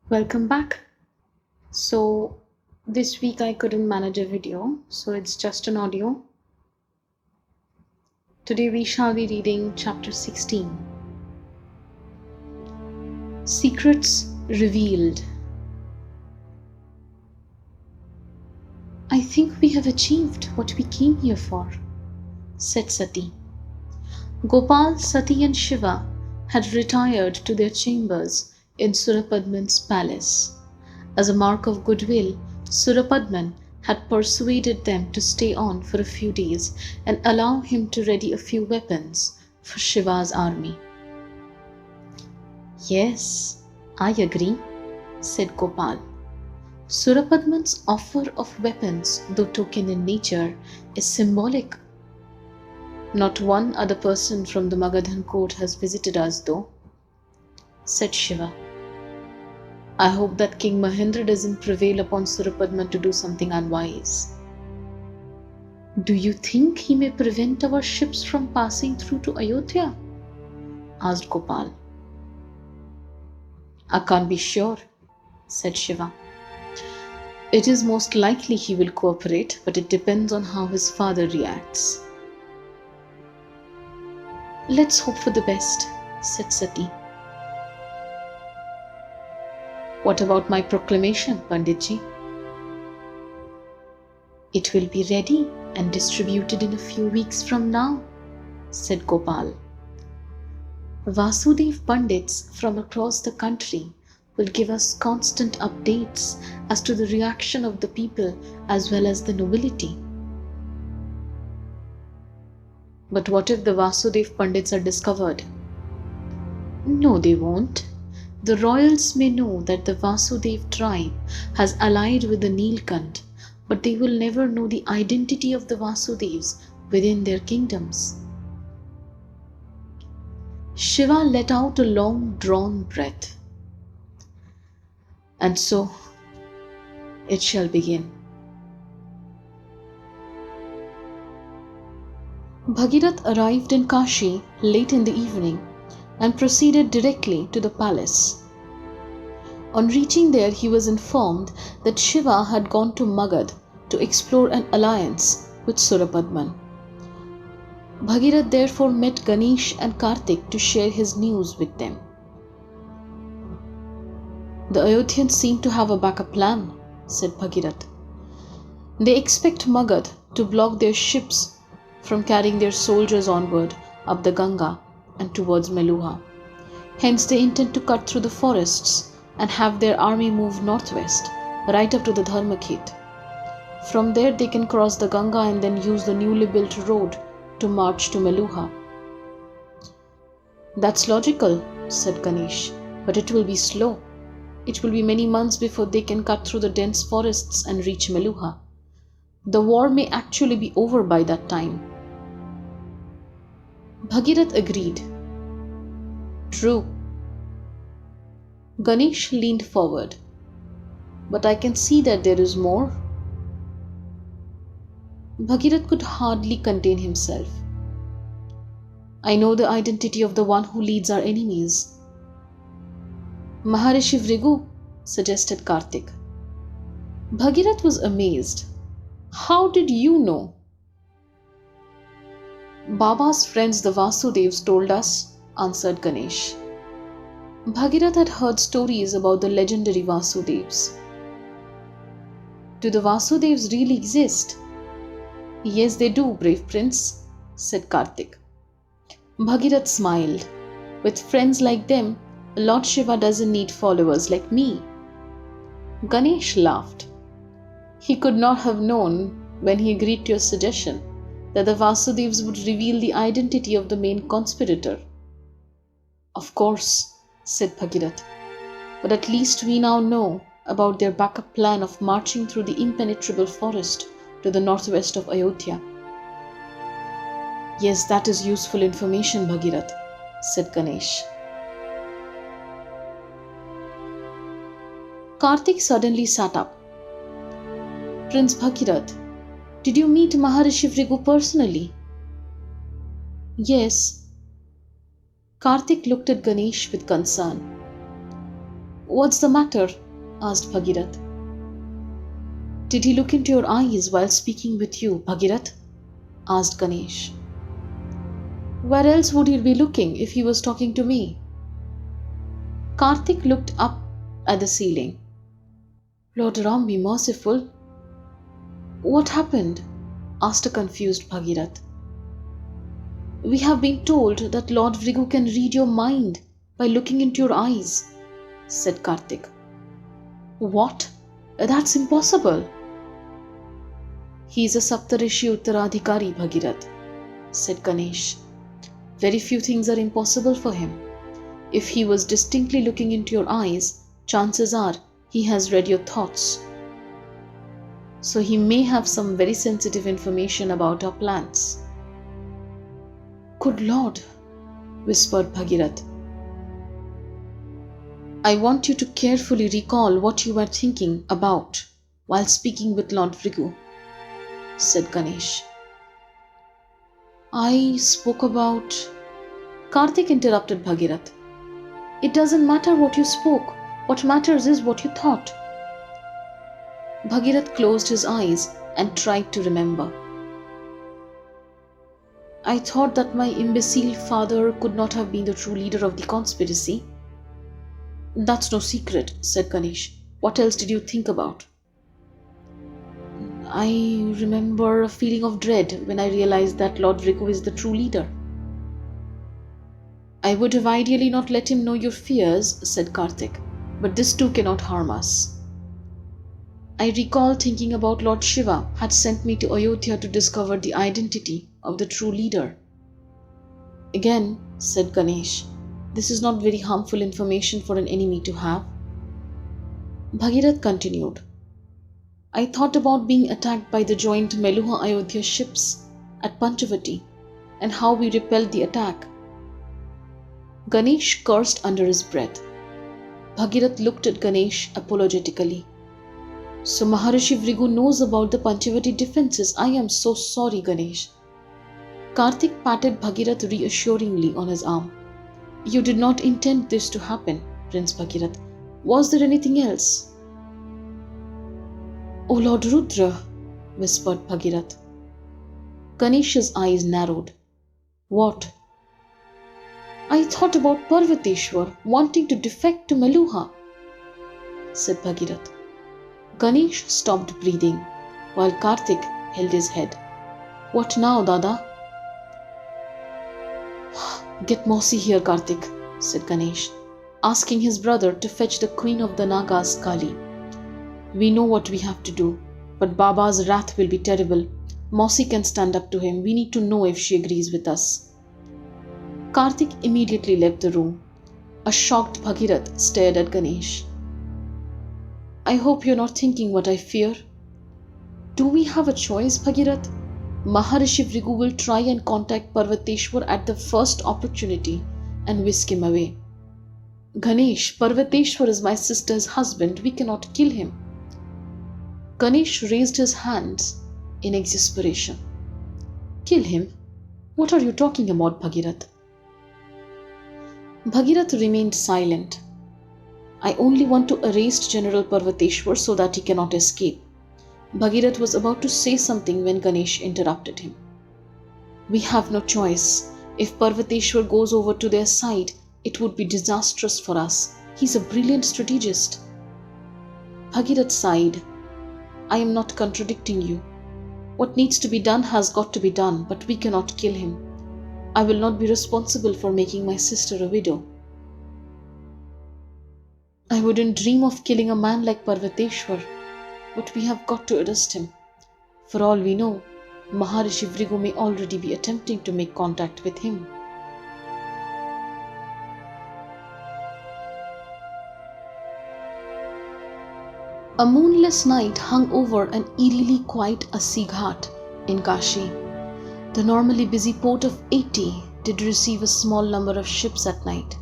Welcome back. So, this week I couldn't manage a video, so it's just an audio. Today we shall be reading chapter 16, Secrets Revealed. I think we have achieved what we came here for, said Sati. Gopal, Sati, and Shiva had retired to their chambers in Surapadman's palace. As a mark of goodwill, Surapadman had persuaded them to stay on for a few days and allow him to ready a few weapons for Shiva's army. Yes, I agree, said Gopal. Surapadman's offer of weapons, though token in nature, is symbolic. Not one other person from the Magadhan court has visited us, though, said Shiva. I hope that King Mahendra doesn't prevail upon Surapadman to do something unwise. Do you think he may prevent our ships from passing through to Ayodhya? Asked Gopal. I can't be sure, said Shiva. It is most likely he will cooperate, but it depends on how his father reacts. Let's hope for the best, said Sati. What about my proclamation, Panditji? It will be ready and distributed in a few weeks from now, said Gopal. Vasudev Pandits from across the country will give us constant updates as to the reaction of the people as well as the nobility. But what if the Vasudev Pandits are discovered? No, they won't. The royals may know that the Vasudev tribe has allied with the Nilkant, but they will never know the identity of the Vasudevs within their kingdoms. Shiva let out a long drawn breath. And so it shall begin. Bhagirath arrived in Kashi late in the evening and proceeded directly to the palace. On reaching there, he was informed that Shiva had gone to Magad to explore an alliance with Surapadman. Bhagirath therefore met Ganesh and Kartik to share his news with them. The Ayodhyans seem to have a backup plan, said Bhagirath. They expect Magad to block their ships from carrying their soldiers onward up the Ganga and towards Meluha. Hence they intend to cut through the forests and have their army move northwest, right up to the Dharmakhet. From there they can cross the Ganga and then use the newly built road to march to Meluha. That's logical, said Ganesh, but it will be slow. It will be many months before they can cut through the dense forests and reach Meluha. The war may actually be over by that time. Bhagirath agreed. True. Ganesh leaned forward. But I can see that there is more. Bhagirath could hardly contain himself. I know the identity of the one who leads our enemies. Maharishi Vrigu, suggested Kartik. Bhagirath was amazed. How did you know? Baba's friends the Vasudevs told us, answered Ganesh. Bhagirath had heard stories about the legendary Vasudevs. Do the Vasudevs really exist? Yes, they do, brave prince, said Kartik. Bhagirath smiled. With friends like them, Lord Shiva doesn't need followers like me. Ganesh laughed. He could not have known, when he agreed to your suggestion, that the Vasudevs would reveal the identity of the main conspirator. Of course, said Bhagirath, but at least we now know about their backup plan of marching through the impenetrable forest to the northwest of Ayodhya. Yes, that is useful information, Bhagirath, said Ganesh. Kartik suddenly sat up. Prince Bhagirath, did you meet Maharishi Vrigu personally? Yes. Kartik looked at Ganesh with concern. What's the matter? Asked Bhagirath. Did he look into your eyes while speaking with you, Bhagirath? Asked Ganesh. Where else would he be looking if he was talking to me? Karthik looked up at the ceiling. Lord Ram be merciful. What happened? Asked a confused Bhagirath. We have been told that Lord Vrigu can read your mind by looking into your eyes, said Karthik. What? That's impossible. He is a Saptarishi Uttaradhikari, Bhagirath, said Ganesh. Very few things are impossible for him. If he was distinctly looking into your eyes, chances are he has read your thoughts. So he may have some very sensitive information about our plans. Good Lord, whispered Bhagirath. I want you to carefully recall what you were thinking about while speaking with Lord Vrigu, said Ganesh. I spoke about... Karthik interrupted Bhagirath. It doesn't matter what you spoke. What matters is what you thought. Bhagirath closed his eyes and tried to remember. I thought that my imbecile father could not have been the true leader of the conspiracy. That's no secret, said Ganesh. What else did you think about? I remember a feeling of dread when I realized that Lord Vrigu is the true leader. I would have ideally not let him know your fears, said Karthik, but this too cannot harm us. I recall thinking about Lord Shiva had sent me to Ayodhya to discover the identity of the true leader. Again, said Ganesh, this is not very harmful information for an enemy to have. Bhagirath continued. I thought about being attacked by the joint Meluha-Ayodhya ships at Panchavati and how we repelled the attack. Ganesh cursed under his breath. Bhagirath looked at Ganesh apologetically. So Maharishi Vrigu knows about the Panchavati defences. I am so sorry, Ganesh. Karthik patted Bhagirath reassuringly on his arm. You did not intend this to happen, Prince Bhagirath. Was there anything else? O Lord Rudra, whispered Bhagirath. Ganesh's eyes narrowed. What? I thought about Parvateshwar wanting to defect to Meluha, said Bhagirath. Ganesh stopped breathing, while Karthik held his head. What now, Dada? Get Mosi here, Karthik, said Ganesh, asking his brother to fetch the queen of the Nagas, Kali. We know what we have to do, but Baba's wrath will be terrible. Mosi can stand up to him. We need to know if she agrees with us. Karthik immediately left the room. A shocked Bhagirath stared at Ganesh. I hope you're not thinking what I fear. Do we have a choice, Bhagirath? Maharishi Vrigu will try and contact Parvateshwar at the first opportunity and whisk him away. Ganesh, Parvateshwar is my sister's husband. We cannot kill him. Ganesh raised his hands in exasperation. Kill him? What are you talking about, Bhagirath? Bhagirath remained silent. I only want to arrest General Parvateshwar so that he cannot escape. Bhagirath was about to say something when Ganesh interrupted him. We have no choice. If Parvateshwar goes over to their side, it would be disastrous for us. He's a brilliant strategist. Bhagirath sighed. I am not contradicting you. What needs to be done has got to be done, but we cannot kill him. I will not be responsible for making my sister a widow. I wouldn't dream of killing a man like Parvateshwar, but we have got to arrest him. For all we know, Maharishi Vrigu may already be attempting to make contact with him. A moonless night hung over an eerily quiet Assi Ghat in Kashi. The normally busy port of 80 did receive a small number of ships at night,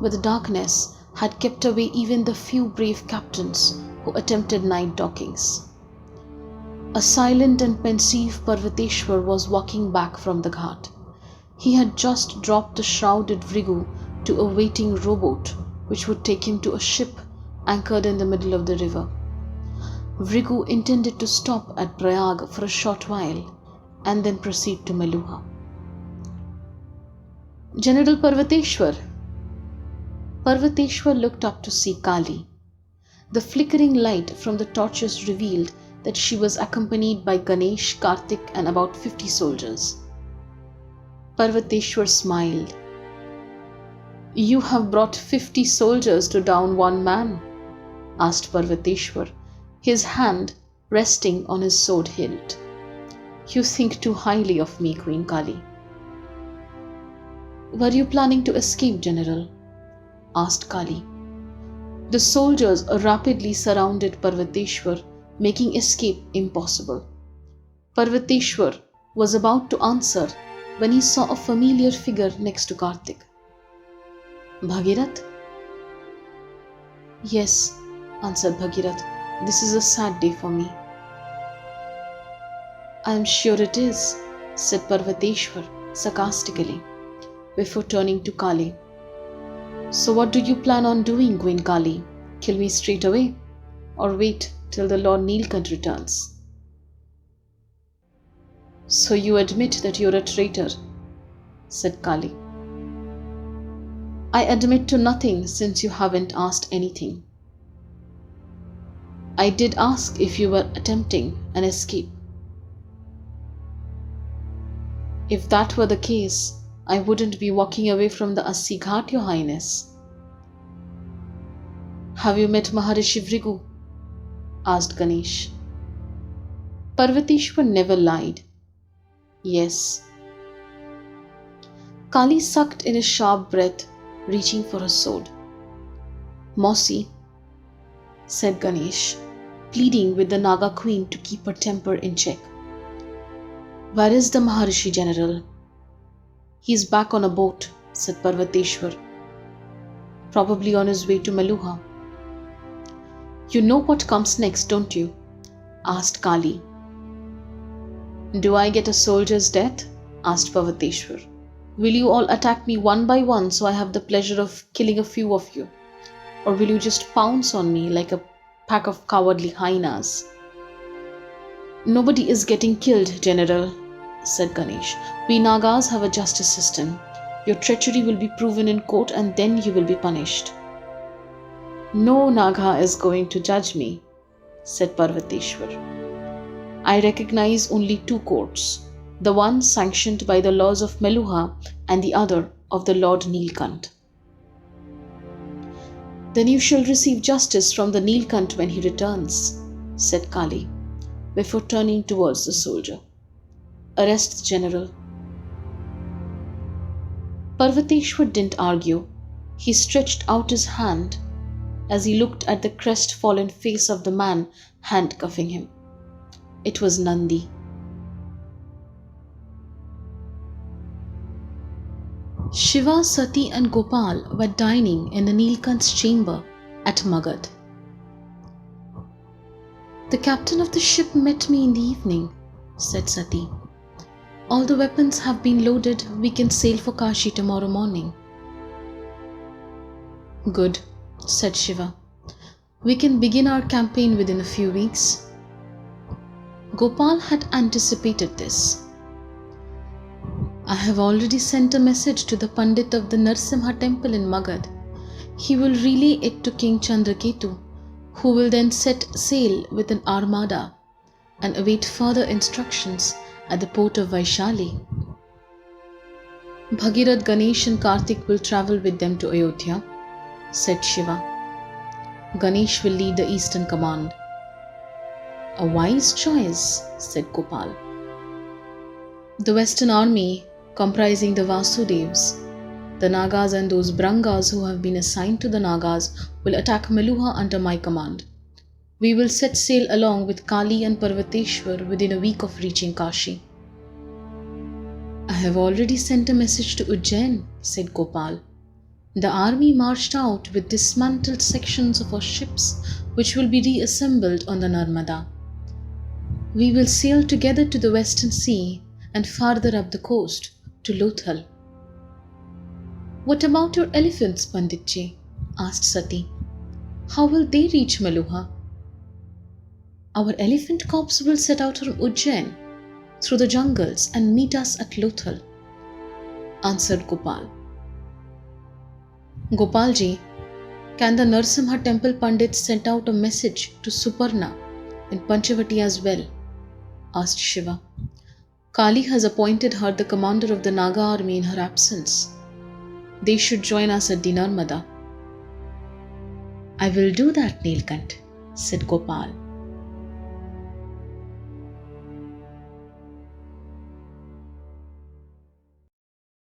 but the darkness had kept away even the few brave captains who attempted night dockings. A silent and pensive Parvateshwar was walking back from the ghat. He had just dropped the shrouded Vrigu to a waiting rowboat which would take him to a ship anchored in the middle of the river. Vrigu intended to stop at Prayag for a short while and then proceed to Meluha. General Parvateshwar. Parvateshwar looked up to see Kali. The flickering light from the torches revealed that she was accompanied by Ganesh, Karthik, and about 50 soldiers. Parvateshwar smiled. "You have brought 50 soldiers to down one man?" asked Parvateshwar, his hand resting on his sword hilt. "You think too highly of me, Queen Kali." "Were you planning to escape, General?" asked Kali. The soldiers rapidly surrounded Parvateshwar, making escape impossible. Parvateshwar was about to answer when he saw a familiar figure next to Karthik. "Bhagirath?" "Yes," answered Bhagirath. "This is a sad day for me." "I am sure it is," said Parvateshwar sarcastically, before turning to Kali. "So what do you plan on doing, Guin Kali? Kill me straight away? Or wait till the Lord Neelkant returns?" "So you admit that you're a traitor," said Kali. "I admit to nothing since you haven't asked anything." "I did ask if you were attempting an escape." "If that were the case, I wouldn't be walking away from the Assi Ghat, Your Highness." "Have you met Maharishi Vrigu?" asked Ganesh. Parvateshwar never lied. "Yes." Kali sucked in a sharp breath, reaching for her sword. "Mausi," said Ganesh, pleading with the Naga Queen to keep her temper in check. "Where is the Maharishi, General?" "He's back on a boat," said Parvateshwar. "Probably on his way to Meluha." "You know what comes next, don't you?" asked Kali. "Do I get a soldier's death?" asked Parvateshwar. "Will you all attack me one by one so I have the pleasure of killing a few of you? Or will you just pounce on me like a pack of cowardly hyenas?" "Nobody is getting killed, General," said Ganesh. "We Nagas have a justice system. Your treachery will be proven in court and then you will be punished." "No Naga is going to judge me," said Parvateshwar. "I recognize only two courts, the one sanctioned by the laws of Meluha and the other of the Lord Neelkant." "Then you shall receive justice from the Neelkant when he returns," said Kali, before turning towards the soldier. "Arrest the General." Parvateshwar didn't argue. He stretched out his hand as he looked at the crestfallen face of the man handcuffing him. It was Nandi. Shiva, Sati and Gopal were dining in the Neelkant's chamber at Magad. "The captain of the ship met me in the evening," said Sati. "All the weapons have been loaded. We can sail for Kashi tomorrow morning." "Good," said Shiva. "We can begin our campaign within a few weeks." Gopal had anticipated this. "I have already sent a message to the Pandit of the Narsimha temple in Magad. He will relay it to King Chandraketu, who will then set sail with an armada and await further instructions at the port of Vaishali. Bhagirath, Ganesh and Karthik will travel with them to Ayodhya," said Shiva. "Ganesh will lead the Eastern Command." "A wise choice," said Gopal. "The Western army, comprising the Vasudevs, the Nagas and those Brangas who have been assigned to the Nagas, will attack Meluha under my command. We will set sail along with Kali and Parvateshwar within a week of reaching Kashi." "I have already sent a message to Ujjain," said Gopal. "The army marched out with dismantled sections of our ships, which will be reassembled on the Narmada. We will sail together to the Western Sea and farther up the coast to Lothal." "What about your elephants, Panditji?" asked Sati. How will they reach Maluha? Our elephant corps will set out from Ujjain through the jungles and meet us at Lothal, answered Gopal. Gopalji, can the Narsimha temple pandits send out a message to Suparna in Panchavati as well? Asked Shiva. Kali has appointed her the commander of the Naga army in her absence. They should join us at Dinarmada. I will do that, Nilkant, said Gopal.